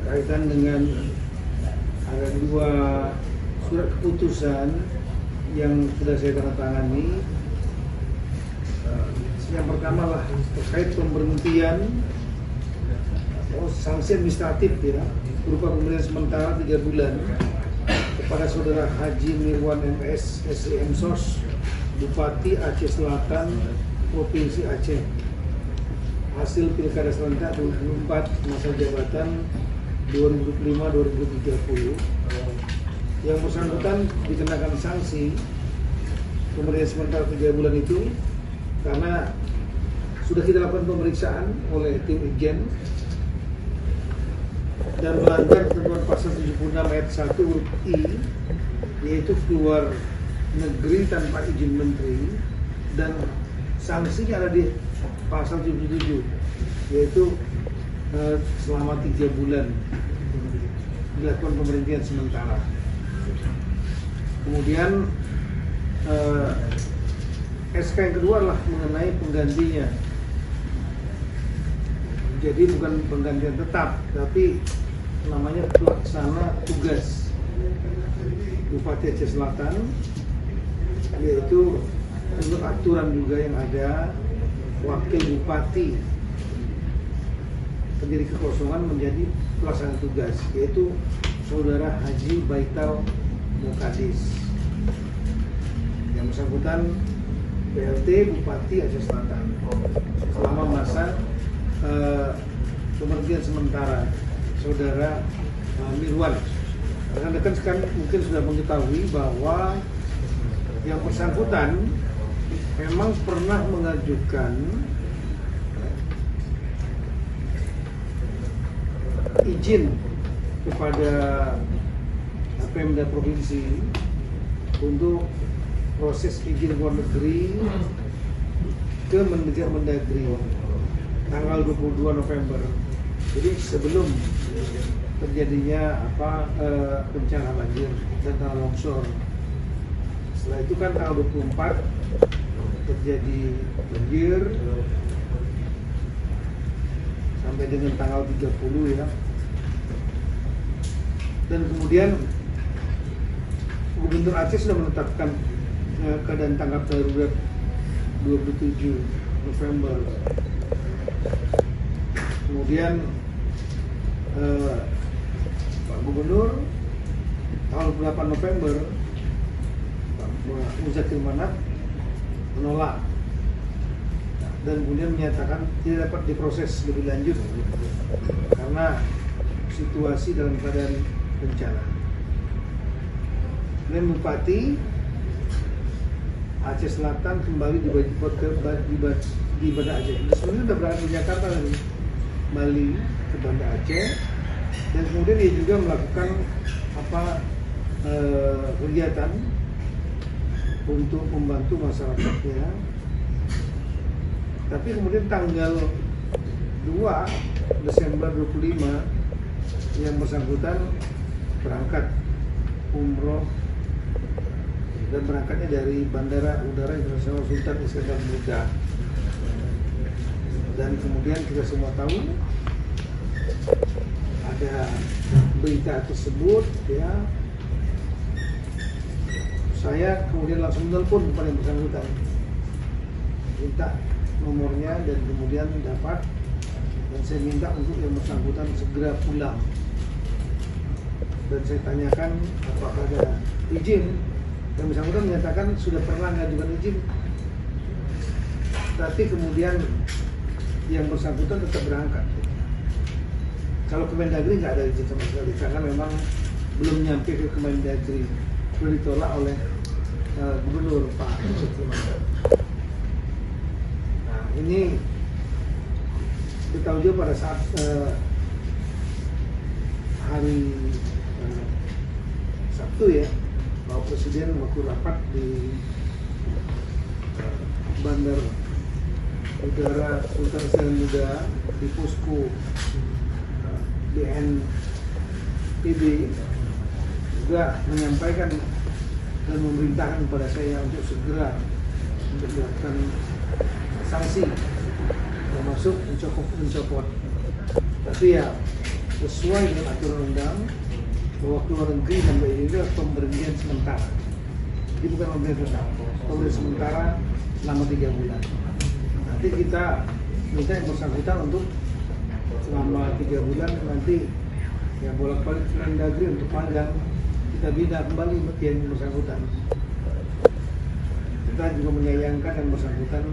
berkaitan dengan ada dua surat keputusan yang sudah saya tanda tangani. Yang pertama lah terkait pemberhentian sanksi administratif ya, berupa pemberhentian sementara 3 bulan kepada Saudara Haji Mirwan MS SEM SOS, Bupati Aceh Selatan, Provinsi Aceh, hasil Pilkada serentak 2024 masa jabatan 2025-2030. Yang bersangkutan dikenakan sanksi pemberhentian sementara 3 bulan itu karena sudah kita lakukan pemeriksaan oleh tim Ijen dan melanggar ketentuan pasal 76 ayat 1 huruf I, yaitu keluar negeri tanpa izin menteri, dan sanksinya ada di pasal 77, yaitu selama 3 bulan dilakukan pemberhentian sementara. Kemudian SK yang kedua adalah mengenai penggantinya. Jadi bukan penggantian tetap, tapi namanya pelaksana tugas Bupati Aceh Selatan, yaitu menurut aturan juga yang ada, wakil bupati terjadi kekosongan menjadi pelaksana tugas, yaitu Saudara Haji Baital Mukadis. Yang bersangkutan PLT Bupati Aceh Selatan selama masa pemberhentian sementara Saudara Mirwan. Rekan-rekan sekarang mungkin sudah mengetahui bahwa yang bersangkutan memang pernah mengajukan izin kepada Pemda Provinsi untuk proses izin luar negeri ke Mendagri tanggal 22 November. Jadi sebelum terjadinya bencana banjir dan tanah longsor. Setelah itu kan tanggal 24 terjadi banjir sampai dengan tanggal 30 ya. Dan kemudian Gubernur Aceh sudah menetapkan keadaan tanggap darurat 27 November. Kemudian Pak Gubernur tanggal 8 November Pak Muzakir Manaf menolak dan kemudian menyatakan tidak dapat diproses lebih lanjut karena situasi dalam keadaan bencana. Dan Bupati Aceh Selatan kembali di Banda Aceh. Dia sebenarnya sudah berada di Jakarta dari Bali ke Banda Aceh, dan kemudian dia juga melakukan kegiatan untuk membantu masyarakatnya. Tapi kemudian tanggal 2 Desember 25 yang bersangkutan berangkat umroh dan berangkatnya dari Bandara Udara Internasional Sultan Iskandar Muda. Dan kemudian kita semua tahu ada berita tersebut ya. Saya kemudian langsung telepon kepada yang bersangkutan, minta nomornya, dan kemudian dapat, dan saya minta untuk yang bersangkutan segera pulang. Dan saya tanyakan apakah ada izin. Yang bersangkutan menyatakan sudah pernah mengajukan izin, tapi kemudian yang bersangkutan tetap berangkat. Kalau ke Mendagri nggak ada izin sama sekali karena memang belum nyampe ke Mendagri, sudah ditolak oleh Gubernur Pak Muzakir. Nah ini kita tahu juga pada saat hari Sabtu ya, Bapak Presiden waktu rapat di Bandar Udara Sultan Iskandar Muda di posko BNPB juga menyampaikan dan memerintahkan kepada saya untuk segera melakukan sanksi termasuk mencopot. Tapi ya sesuai dengan aturan undang bahwa keluar negeri sampai ini adalah pemberhentian sementara. Jadi bukan pemberhentian tetap, pemberhentian sementara selama 3 bulan. Nanti kita minta yang bersangkutan untuk selama 3 bulan nanti ya bolak-balik ke Mendagri untuk magang, kita bina kembali yang bersangkutan. Kita juga menyayangkan yang bersangkutan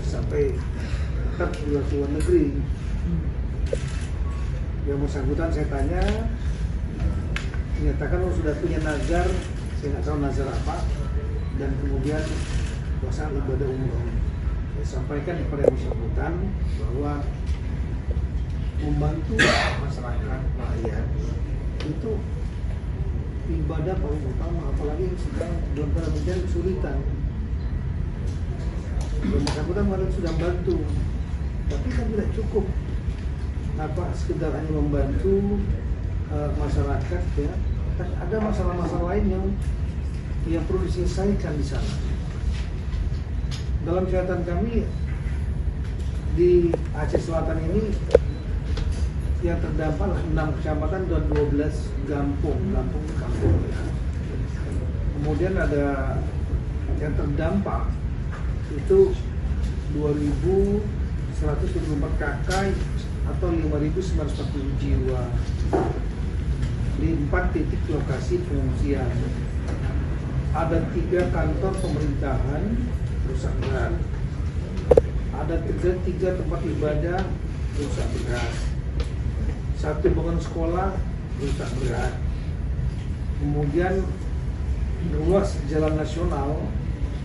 sampai tetap di luar negeri. Yang bersangkutan saya tanya, menyatakan sudah punya nazar, saya nggak tahu nazar apa, dan kemudian pelaksanaan ibadah umroh. Saya sampaikan kepada yang bersangkutan bahwa membantu masyarakat rakyat itu ibadah paling utama, apalagi sedang dalam keadaan kesulitan. Yang bersangkutan kemarin sudah bantu, tapi kan tidak cukup. Apa sekedar hanya membantu masyarakat ya? Kan ada masalah-masalah lain yang perlu diselesaikan di sana. Dalam catatan kami di Aceh Selatan ini yang terdampak 6 kecamatan dan 12 kampung. Kemudian ada yang terdampak itu 2.124 kakak atau 5.940 jiwa di 4 titik lokasi pengungsian. Ada 3 kantor pemerintahan rusak berat. Ada 3 tempat ibadah rusak berat. 1 bangunan sekolah rusak berat. Kemudian ruas jalan nasional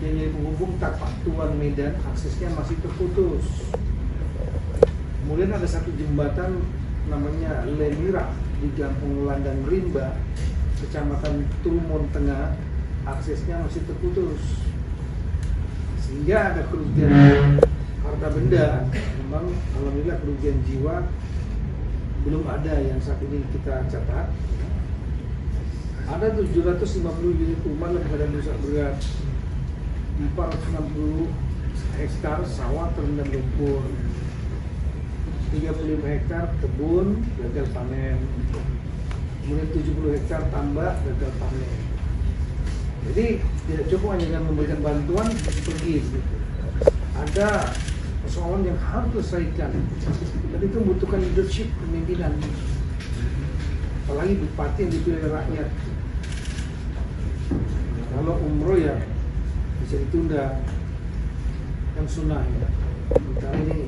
yang jadi penghubung Tapak Tuan Medan aksesnya masih terputus. Kemudian ada 1 jembatan namanya Lemira di Kampung Landang Rimba, Kecamatan Trumon Tengah, aksesnya masih terputus. Sehingga ada kerugian harta benda, memang alhamdulillah kerugian jiwa belum ada yang saat ini kita catat. Ada 750 unit rumah dalam keadaan rusak berat, 460 hektar sawah terendam lumpur, 35 hektar kebun gagal panen, kemudian 70 hektar tambak gagal panen. Jadi tidak cukup hanya dengan memberikan bantuan pergi gitu. Ada persoalan yang harus diselesaikan, dan itu membutuhkan leadership kepemimpinan, apalagi bupati yang dipilih oleh rakyat. Kalau umroh ya bisa ditunda, yang sunnah ya. Kita ini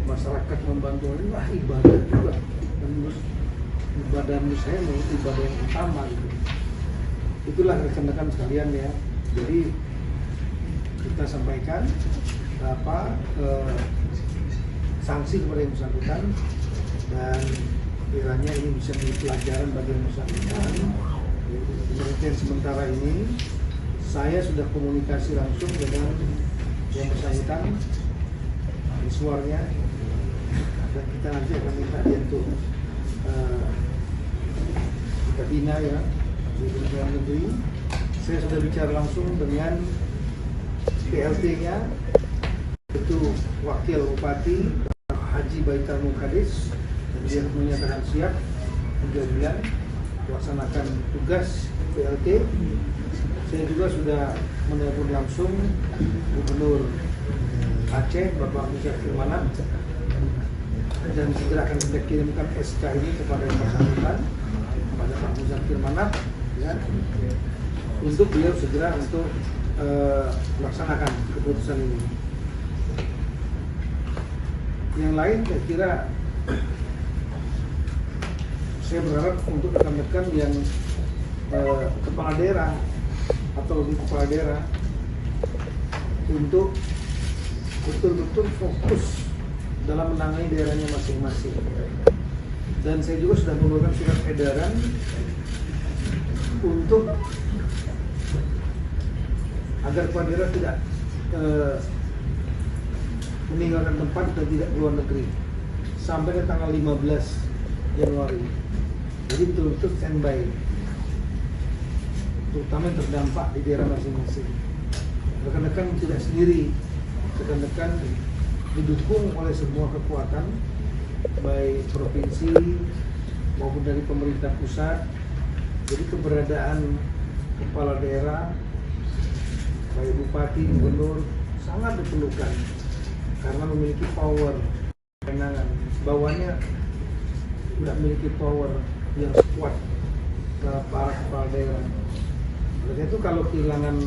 masyarakat membantu ini wah ibadah juga, dan ibadah menurut saya itu ibadah yang utama gitu. Itulah rekan-rekan sekalian ya. Jadi kita sampaikan sanksi kepada yang bersangkutan, dan kiranya ini bisa menjadi pelajaran bagi yang bersangkutan. Pemberhentian sementara ini saya sudah komunikasi langsung dengan yang bersangkutan, suaranya, dan kita nanti akan minta dia untuk kita bina ya di Kementerian Negeri. Saya sudah bicara langsung dengan PLT-nya, itu Wakil Bupati Haji Baital Mukadis, dan dia menyatakan siap 3 bulan melaksanakan tugas PLT. Saya juga sudah menelpon langsung Gubernur Aceh Bapak Musyafir Manap, dan segera akan kita kirimkan SK ini kepada yang bersangkutan, kepada Pak Musyafir Manap ya, untuk beliau segera untuk melaksanakan keputusan ini. Yang lain saya kira saya berharap untuk rekan-rekan yang kepala daerah atau lebih kepala daerah untuk betul-betul fokus dalam menangani daerahnya masing-masing. Dan saya juga sudah mengeluarkan surat edaran untuk agar kepala daerah tidak meninggalkan tempat dan tidak keluar negeri sampai ke tanggal 15 Januari. Jadi betul-betul standby, terutama yang terdampak di daerah masing-masing. Rekan-rekan tidak sendiri, rekan-rekan didukung oleh semua kekuatan baik provinsi maupun dari pemerintah pusat. Jadi keberadaan kepala daerah, baik bupati, gubernur sangat diperlukan karena memiliki power kewenangan. Bawahnya tidak memiliki power yang kuat para kepala daerah. Oleh itu kalau kehilangan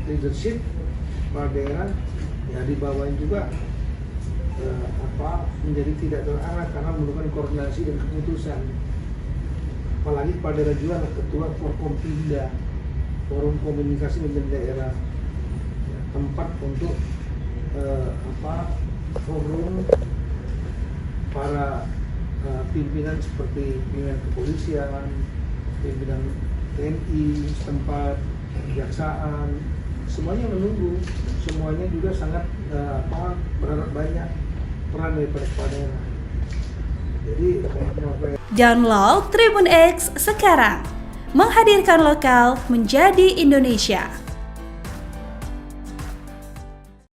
leadership kepala daerah, ya di bawahnya juga menjadi tidak terarah karena memerlukan koordinasi dan keputusan. Apalagi kepala daerah juga adalah ketua Forkompinda, Forum Komunikasi Pimpinan Daerah, tempat untuk forum para pimpinan seperti pimpinan kepolisian, pimpinan TNI setempat, kejaksaan, semuanya menunggu, semuanya juga sangat berharap banyak peran daripada kepala daerah. Jadi download Tribun X sekarang, menghadirkan lokal menjadi Indonesia.